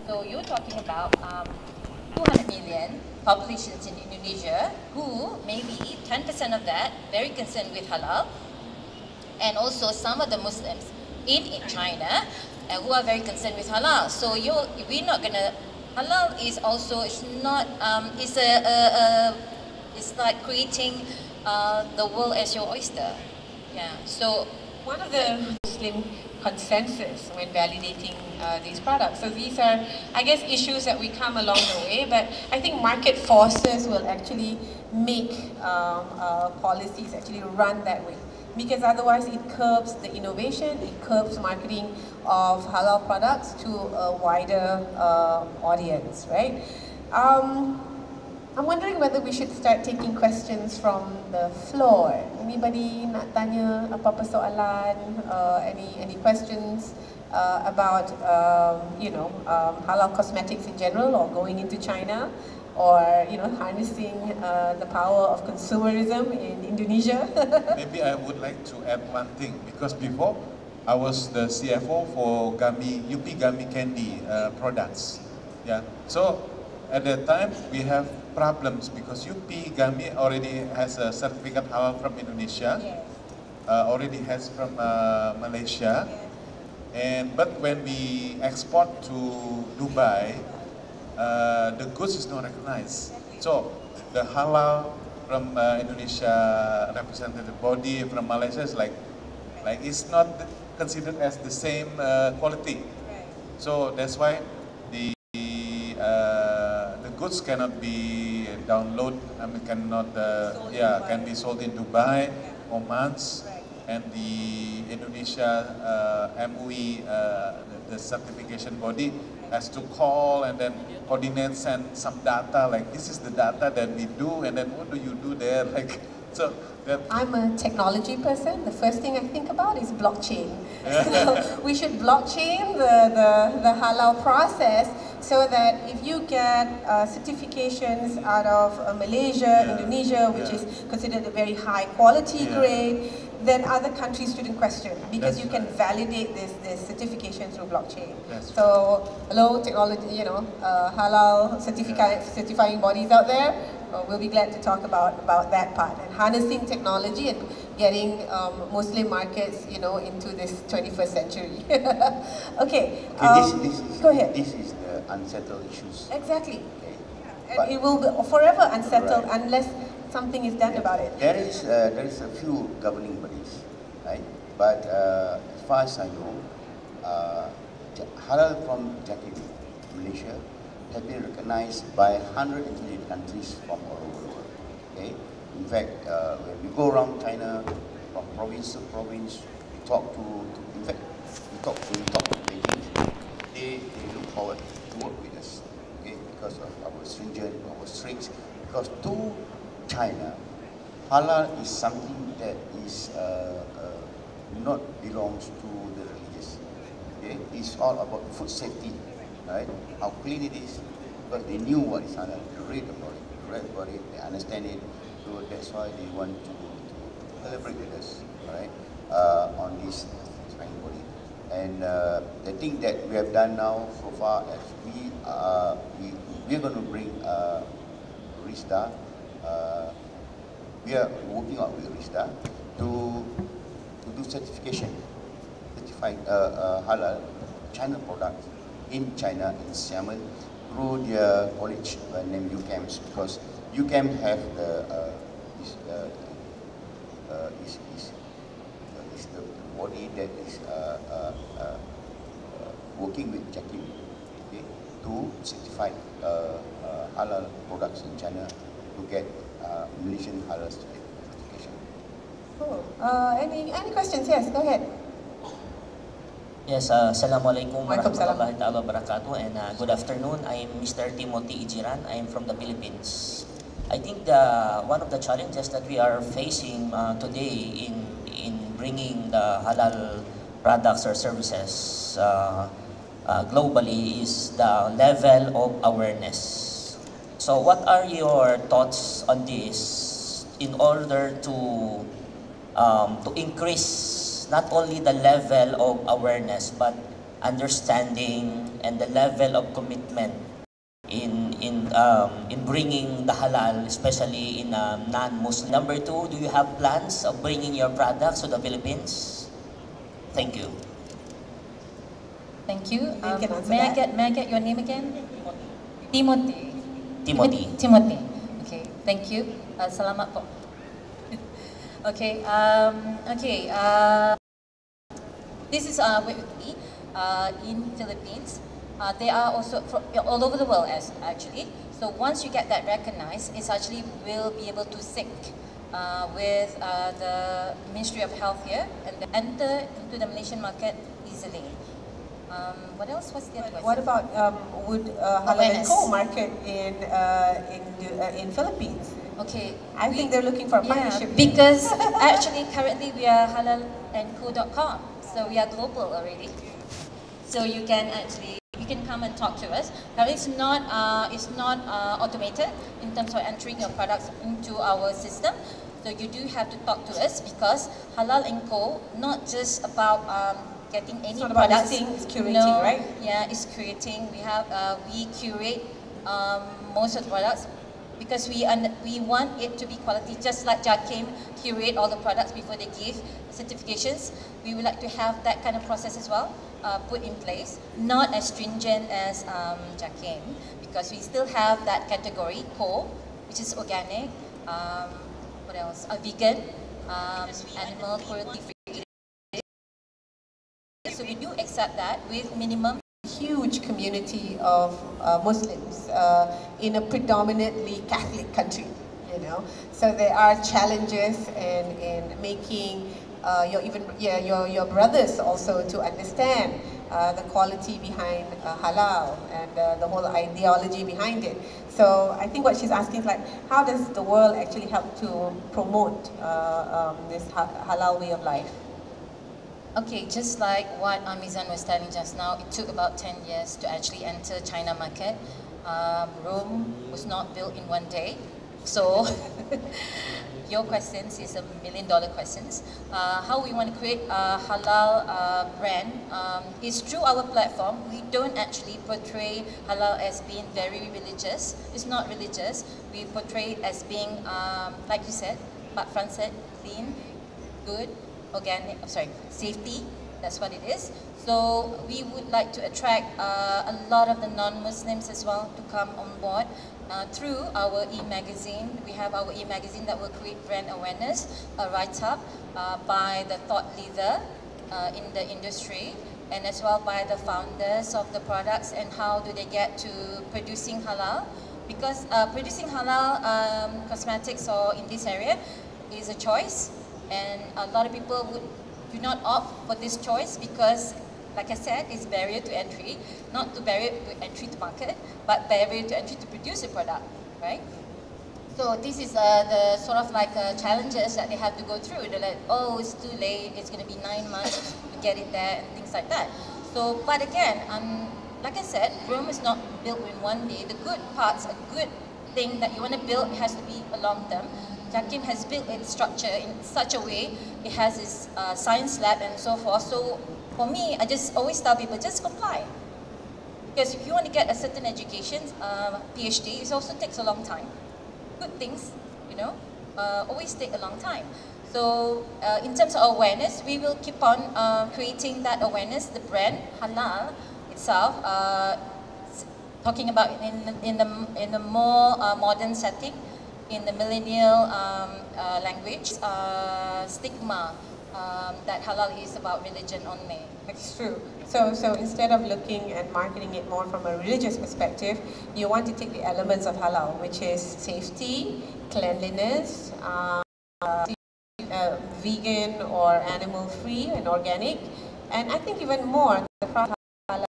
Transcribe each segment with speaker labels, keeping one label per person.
Speaker 1: So you're talking about 200 million populations in Indonesia who maybe 10% of that very concerned with halal, and also some of the Muslims in China who are very concerned with halal. So we're not gonna, halal is also, it's not, it's like creating the world as your oyster. Yeah, so
Speaker 2: one of the Muslim consensus when validating these products. So these are, I guess, issues that we come along the way, but I think market forces will actually make policies actually run that way. Because otherwise it curbs the innovation, it curbs marketing of halal products to a wider audience, right? I'm wondering whether we should start taking questions from the floor. Anybody nak tanya apa-apa soalan? Any questions about halal cosmetics in general, or going into China, or harnessing the power of consumerism in Indonesia?
Speaker 3: Maybe I would like to add one thing, because before I was the CFO for UP Gummy Candy products. Yeah, so at that time we have problems because UP Gummy already has a certificate halal from Indonesia,
Speaker 2: Yes.
Speaker 3: Already has from Malaysia, yes. But when we export to Dubai, the goods is not recognized. So the halal from Indonesia representative body from Malaysia is like it's not considered as the same quality.
Speaker 2: Right.
Speaker 3: So that's why the goods cannot be downloaded. I mean, cannot can be sold in Dubai or months.
Speaker 2: Right.
Speaker 3: And the Indonesia MUI, the certification body, has to call and then coordinate, send some data, like this is the data that we do, and then what do you do there, like, so that...
Speaker 2: I'm a technology person. The first thing I think about is blockchain. So we should blockchain the halal process, so that if you get certifications out of Malaysia, Indonesia, which is considered a very high quality grade, then other countries shouldn't question, because you can validate this certification through blockchain. So, hello technology, halal certifying bodies out there, we'll be glad to talk about that part, and harnessing technology and getting Muslim markets, into this 21st century. Okay, go ahead.
Speaker 4: This is the unsettled issues.
Speaker 2: Exactly.
Speaker 4: Okay.
Speaker 2: And it will be forever unsettled unless something is done about it.
Speaker 4: There is a few governing bodies, right? But as far as I know, halal from Jakarta, Malaysia, has been recognized by 120 countries from all over the world. Okay? In fact, when we go around China, from province to province, we talk to Beijing. They look forward to work with us, okay? Because of our stringent, our strict. Because to China, halal is something that is not belongs to the religious. Okay? It's all about food safety, right? How clean it is, because they knew what is halal. They read about it, they understand it. So that's why they want to collaborate with us, right? On this fine body. And the thing that we have done now so far, as we're going to bring RISDA. We are working out with RISDA to do certification, certifying halal China products in China, in Xiamen, through their college named UCAMS, because UCAMS have is the body that is working with JAKIM, okay, to certify halal products in China to get Malaysian halal certification.
Speaker 2: Cool. Any questions? Yes, go ahead.
Speaker 5: Yes, Assalamualaikum warahmatullahi wabarakatuh, and good afternoon. I am Mr. Timothy Ijiran. I am from the Philippines. I think one of the challenges that we are facing today in bringing the halal products or services globally is the level of awareness. So what are your thoughts on this in order to increase not only the level of awareness, but understanding and the level of commitment in bringing the halal, especially in non-Muslim. Number two, do you have plans of bringing your products to the Philippines? Thank you.
Speaker 1: Thank you.
Speaker 2: May
Speaker 1: I get your name again? Timothy.
Speaker 5: Timothy.
Speaker 1: Timothy. Okay. Thank you. Salamat po. Okay. This is in Philippines. They are also all over the world actually. So once you get that recognized, it's actually will be able to sync with the Ministry of Health here and then enter into the Malaysian market easily. What else was the other question?
Speaker 2: What about would Halal & Co market in Philippines?
Speaker 1: Okay,
Speaker 2: I think they're looking for a partnership.
Speaker 1: Because actually currently we are halalandco.com, so we are global already. So you can come and talk to us. Now it's not automated in terms of entering your products into our system. So you do have to talk to us because Halal & Co. not just about getting any products.
Speaker 2: It's curating, right?
Speaker 1: Yeah, it's curating. We curate most of the products because we want it to be quality. Just like Jakim curate all the products before they give certifications, we would like to have that kind of process as well put in place. Not as stringent as Jakim because we still have that category core, which is organic. What else? Vegan, animal cruelty free. So we do accept that with minimum.
Speaker 2: Huge community of Muslims in a predominantly Catholic country, you know. So there are challenges in making your brothers also to understand the quality behind halal and the whole ideology behind it. So I think what she's asking is like, how does the world actually help to promote this halal way of life?
Speaker 1: Okay, just like what Amizan was telling just now, it took about 10 years to actually enter China market. Rome was not built in one day. So your questions is $1 million questions. How we want to create a halal brand is through our platform. We don't actually portray halal as being very religious. It's not religious. We portray it as being, like you said, Pak Fran said, clean, good, organic, safety, that's what it is. So we would like to attract a lot of the non-Muslims as well to come on board through our e-magazine. We have our e-magazine that will create brand awareness, a write-up by the thought leader in the industry and as well by the founders of the products and how do they get to producing halal. Because producing halal cosmetics or in this area is a choice. And a lot of people do not opt for this choice because, like I said, it's barrier to entry, not to barrier to entry to market, but barrier to entry to produce a product, right? So this is the sort of like challenges that they have to go through. They're like, oh, it's too late, it's going to be 9 months to get it there and things like that. So, but again, like I said, Rome is not built in one day. The good parts, a good thing that you want to build, it has to be a long term. Jakim has built its structure in such a way, it has its science lab and so forth. So for me, I just always tell people, just comply. Because if you want to get a certain education, PhD, it also takes a long time. Good things, you know, always take a long time. So in terms of awareness, we will keep on creating that awareness, the brand, halal itself, talking about in the more modern setting, in the millennial language, stigma that halal is about religion only.
Speaker 2: It's true. So instead of looking at marketing it more from a religious perspective, you want to take the elements of halal, which is safety, cleanliness, vegan or animal free and organic, and I think even more the product halal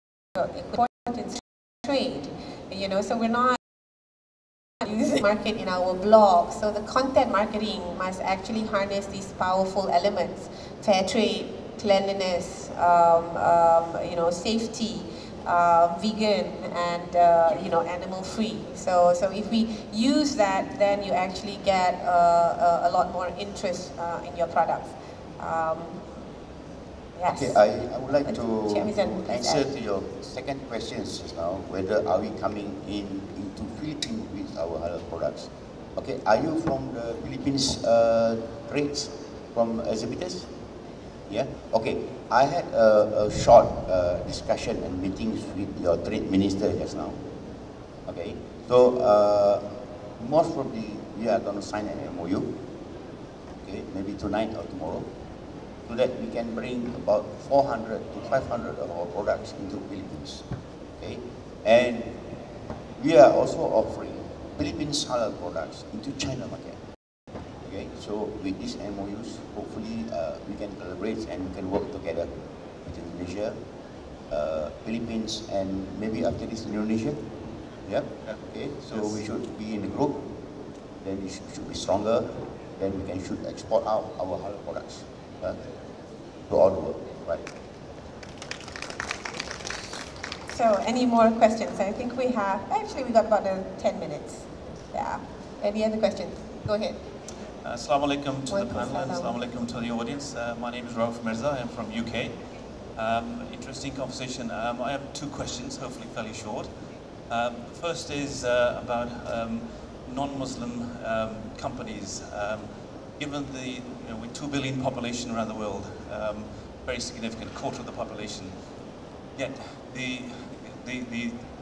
Speaker 2: important trade. You know, so we're not market in our blog. So the content marketing must actually harness these powerful elements: fair trade, cleanliness, you know, safety, vegan, and you know, animal free. So if we use that, then you actually get a lot more interest in your products. Yes.
Speaker 4: Okay, I would like to answer
Speaker 2: add.
Speaker 4: to your second question just now, whether are we coming into Philippines with our halal products. Okay, are you from the Philippines trades, from exhibitors? Yeah, okay. I had a short discussion and meetings with your trade minister just now. Okay, so most probably we are going to sign an MOU, okay, maybe tonight or tomorrow, so that we can bring about 400 to 500 of our products into Philippines. Okay, and we are also offering Philippines halal products into China market. Okay, so with these MOUs, hopefully we can collaborate and we can work together with Indonesia, Philippines, and maybe after this Indonesia. Yeah. Okay, so we should be in the group. Then we should be stronger. Then we should export out our halal products to all the world, right?
Speaker 2: So, any more questions? I think we have, actually we got about 10 minutes. Yeah. Any other questions? Go ahead.
Speaker 6: Assalamu alaikum to the panel and assalamu alaikum to the audience. My name is Rauf Mirza. I'm from UK. Interesting conversation. I have two questions, hopefully fairly short. First is about non-Muslim companies. Given the with 2 billion population around the world, very significant, quarter of the population, yet the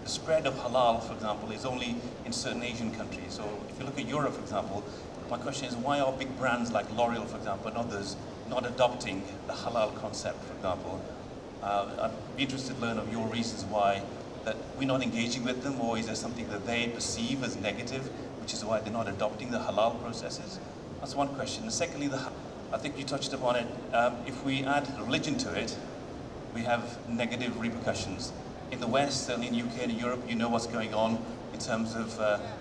Speaker 6: spread of halal, for example, is only in certain Asian countries. So if you look at Europe, for example, my question is, why are big brands like L'Oreal, for example, and others not adopting the halal concept, for example? I'd be interested to learn of your reasons why that we're not engaging with them, or is there something that they perceive as negative, which is why they're not adopting the halal processes? That's one question. And secondly, I think you touched upon it, if we add religion to it, we have negative repercussions. In the West, certainly in the UK and in Europe, you know what's going on in terms of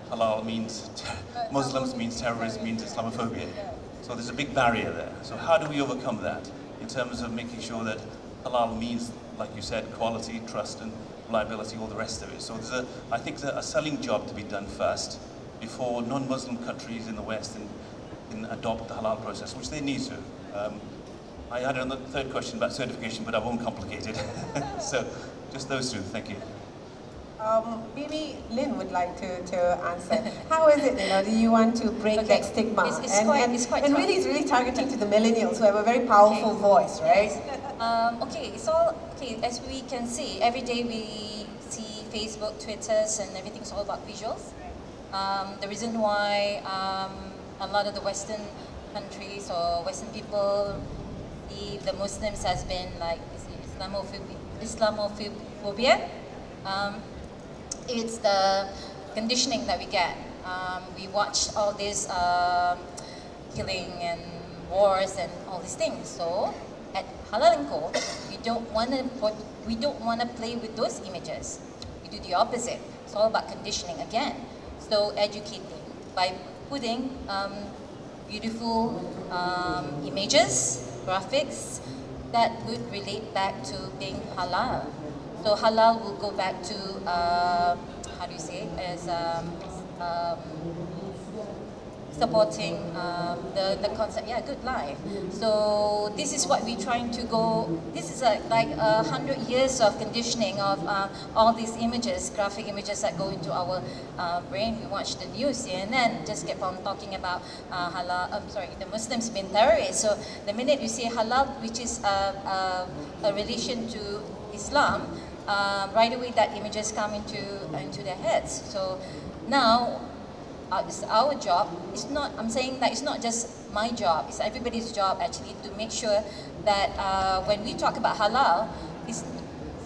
Speaker 6: halal means, Muslims means terrorism, means Islamophobia. So there's a big barrier there. So how do we overcome that in terms of making sure that halal means, like you said, quality, trust, and reliability, all the rest of it? So there's I think there's a selling job to be done first before non-Muslim countries in the West can adopt the halal process, which they need to. I had another third question about certification, but I won't complicate it. So just those two, thank you.
Speaker 2: Maybe Lynn would like to answer. How is it, do you want to break that stigma?
Speaker 1: It's quite
Speaker 2: and really, it's really targeting to the millennials who have a very powerful voice, right?
Speaker 1: Okay, it's all, okay, as we can see, every day we see Facebook, Twitters, and everything's all about visuals. The reason why a lot of the Western countries or Western people see the Muslims has been like Islamophobia. It's the conditioning that we get. We watch all this killing and wars and all these things. So at Halal & Co, we don't want to play with those images. We do the opposite. It's all about conditioning again. So educating by putting beautiful images, graphics that would relate back to being halal. So halal will go back to, how do you say it, as supporting the concept, yeah, good life. So this is what we're trying to go, this is like 100 years of conditioning of all these images, graphic images that go into our brain. We watch the news, CNN just kept on talking about halal, the Muslims being terrorists. So the minute you say halal, which is a relation to Islam, right away that images come into their heads. So now, it's our job. It's not, I'm saying that it's not just my job, it's everybody's job actually to make sure that when we talk about halal, it's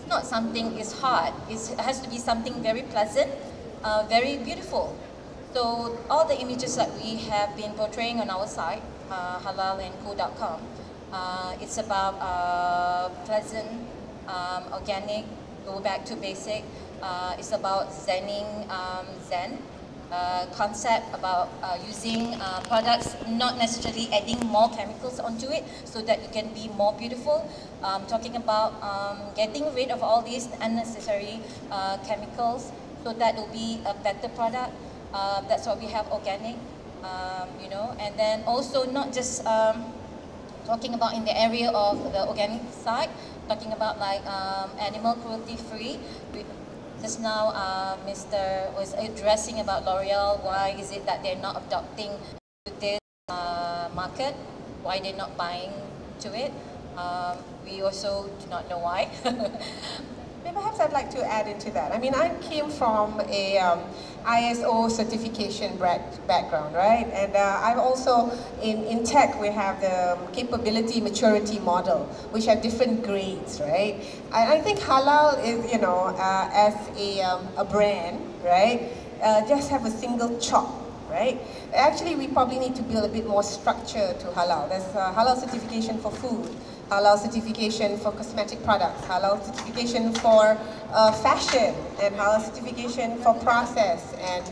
Speaker 1: not something is hard. It has to be something very pleasant, very beautiful. So all the images that we have been portraying on our site, halalandco.com, it's about pleasant, organic, go back to basic. It's about zenning, Zen. Concept about using products, not necessarily adding more chemicals onto it so that it can be more beautiful. Talking about getting rid of all these unnecessary chemicals so that it will be a better product. That's why we have organic, and then also not just talking about in the area of the organic side, talking about like animal cruelty free. Just now, Mr. was addressing about L'Oreal. Why is it that they're not adopting to this market? Why they're not buying to it? We also do not know why.
Speaker 2: Perhaps I'd like to add into that. I mean, I came from a ISO certification background, right? And I've also, in tech, we have the capability maturity model, which have different grades, right? I think Halal is, you know, as a brand, right, just have a single chop, right? Actually, we probably need to build a bit more structure to Halal. There's Halal certification for food, Halal certification for cosmetic products, Halal certification for fashion, and Halal certification for process and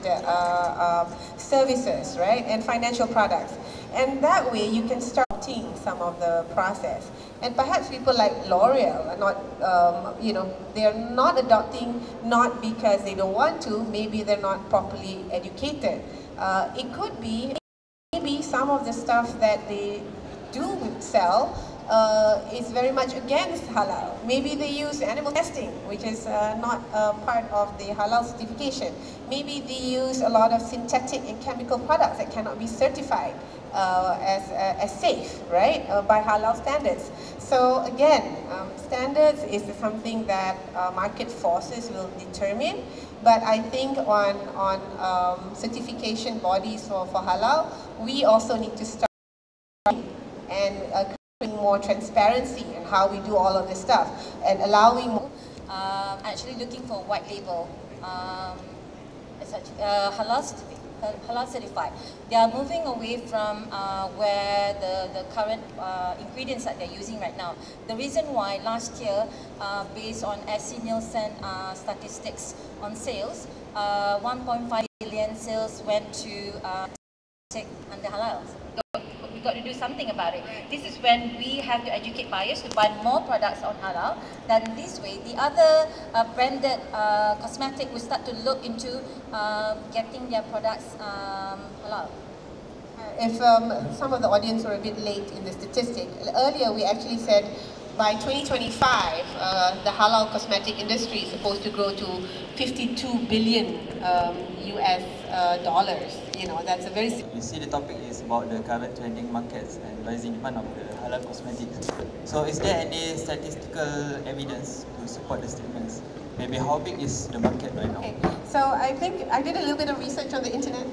Speaker 2: services, right? And financial products. And that way you can start seeing some of the process. And perhaps people like L'Oreal are not, you know, they're not adopting not because they don't want to, maybe they're not properly educated. It could be maybe some of the stuff that they do sell is very much against halal. Maybe they use animal testing, which is not part of the halal certification. Maybe they use a lot of synthetic and chemical products that cannot be certified as safe, right, by halal standards. So again, standards is something that market forces will determine. But I think on certification bodies for halal, we also need to start and creating more transparency in how we do all of this stuff and allowing more.
Speaker 1: Actually looking for white label, halal certified. They are moving away from where the current ingredients that they're using right now. The reason why last year, based on SC Nielsen statistics on sales, 1.5 billion sales went to under halal. We've got to do something about it. This is when we have to educate buyers to buy more products on halal. Then this way, the other branded cosmetic will start to look into getting their products halal.
Speaker 2: If some of the audience were a bit late in the statistic, earlier we actually said by 2025, the halal cosmetic industry is supposed to grow to 52 billion US dollars. You know, that's a very...
Speaker 7: You see, the topic is about the current trending markets and rising demand of the halal cosmetics. So is there any statistical evidence to support the statements? Maybe how big is the market right now?
Speaker 2: Okay. So I think I did a little bit of research on the internet.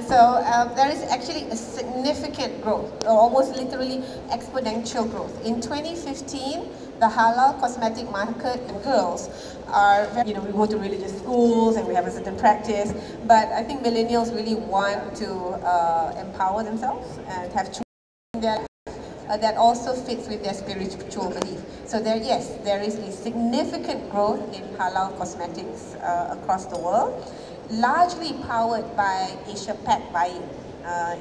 Speaker 2: So there is actually a significant growth, almost literally exponential growth. In 2015, the halal cosmetic market and girls are, you know, we go to religious schools and we have a certain practice, but I think millennials really want to empower themselves and have children in their life. That also fits with their spiritual belief. So there, yes, there is a significant growth in halal cosmetics across the world, largely powered by Asia Pac buying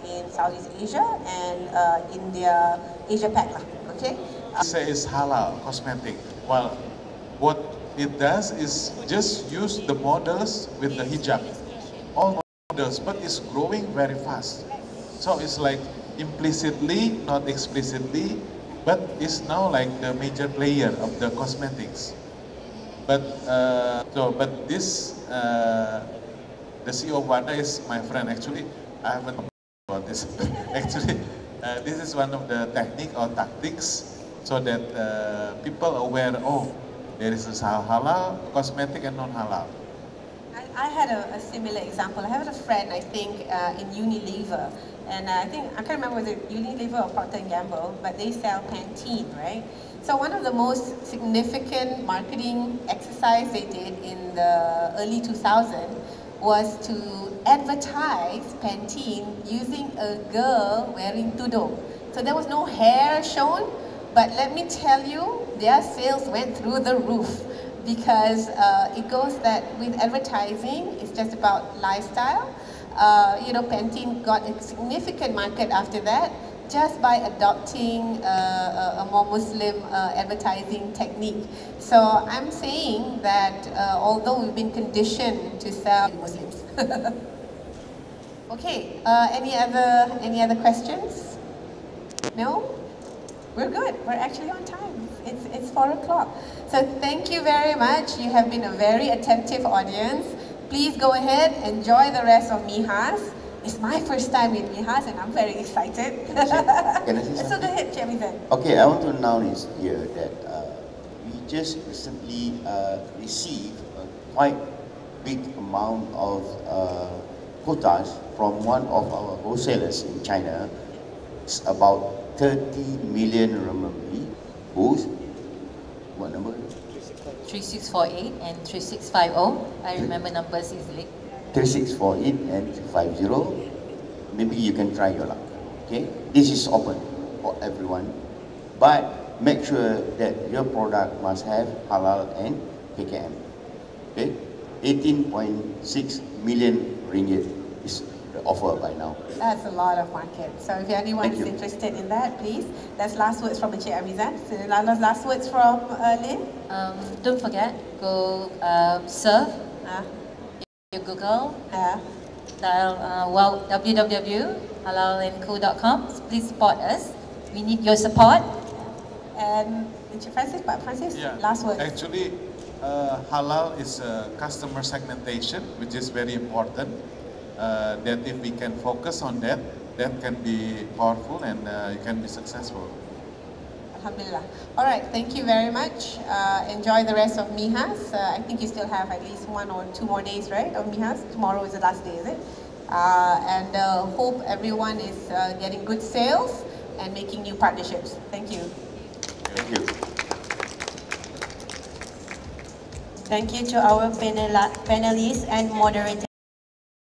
Speaker 2: in Southeast Asia and in their Asia Pac, okay?
Speaker 3: Say it's halal cosmetic. Well, what it does is just use the models with the hijab, all models, but it's growing very fast. So it's like implicitly, not explicitly, but it's now like the major player of the cosmetics. But but this the CEO of Wanda is my friend. Actually, I haven't about this. Actually, this is one of the technique or tactics so that people are aware. Oh, there is a halal cosmetic and non-halal.
Speaker 2: I had a similar example. I have a friend, I think, in Unilever. And I can't remember whether Unilever or Procter & Gamble, but they sell Pantene, right? So one of the most significant marketing exercise they did in the early 2000s was to advertise Pantene using a girl wearing tudung. So there was no hair shown, but let me tell you, their sales went through the roof because it goes that with advertising, it's just about lifestyle. You know, Pantene got a significant market after that just by adopting a more Muslim advertising technique. So I'm saying that although we've been conditioned to sell Muslims. Okay, any other questions? No? We're good. We're actually on time. It's 4 o'clock. So thank you very much. You have been a very attentive audience. Please go ahead, enjoy the rest of Mihas. It's my first time in Mihas and I'm very excited.
Speaker 4: Can I say something?
Speaker 2: So go ahead, Jamison.
Speaker 4: Okay, I want to announce here that we just recently received a quite big amount of quotas from one of our wholesalers in China. It's about 30 million renminbi. Who's? What number?
Speaker 1: 3648 and 3650. I remember numbers easily.
Speaker 4: 3648 and 50. Maybe you can try your luck. Okay? This is open for everyone. But make sure that your product must have halal and KKM. Okay? 18.6 million ringgit is the offer by now.
Speaker 2: That's a lot of market. So if anyone's interested in that, please. That's last words from Encik Amizan. So last words from Lynn.
Speaker 1: Don't forget, go surf. You Google. Dial www.halalandco.com. Please support us. We need your support.
Speaker 2: And Encik Francis, Pak Francis, last words.
Speaker 3: Actually, halal is customer segmentation, which is very important. That if we can focus on that, that can be powerful and you can be successful.
Speaker 2: Alhamdulillah. All right, thank you very much. Enjoy the rest of Mihas. I think you still have at least 1 or 2 more days, right, of Mihas? Tomorrow is the last day, is it? And hope everyone is getting good sales and making new partnerships. Thank you.
Speaker 4: Thank you.
Speaker 8: Thank you to our panelists and moderators.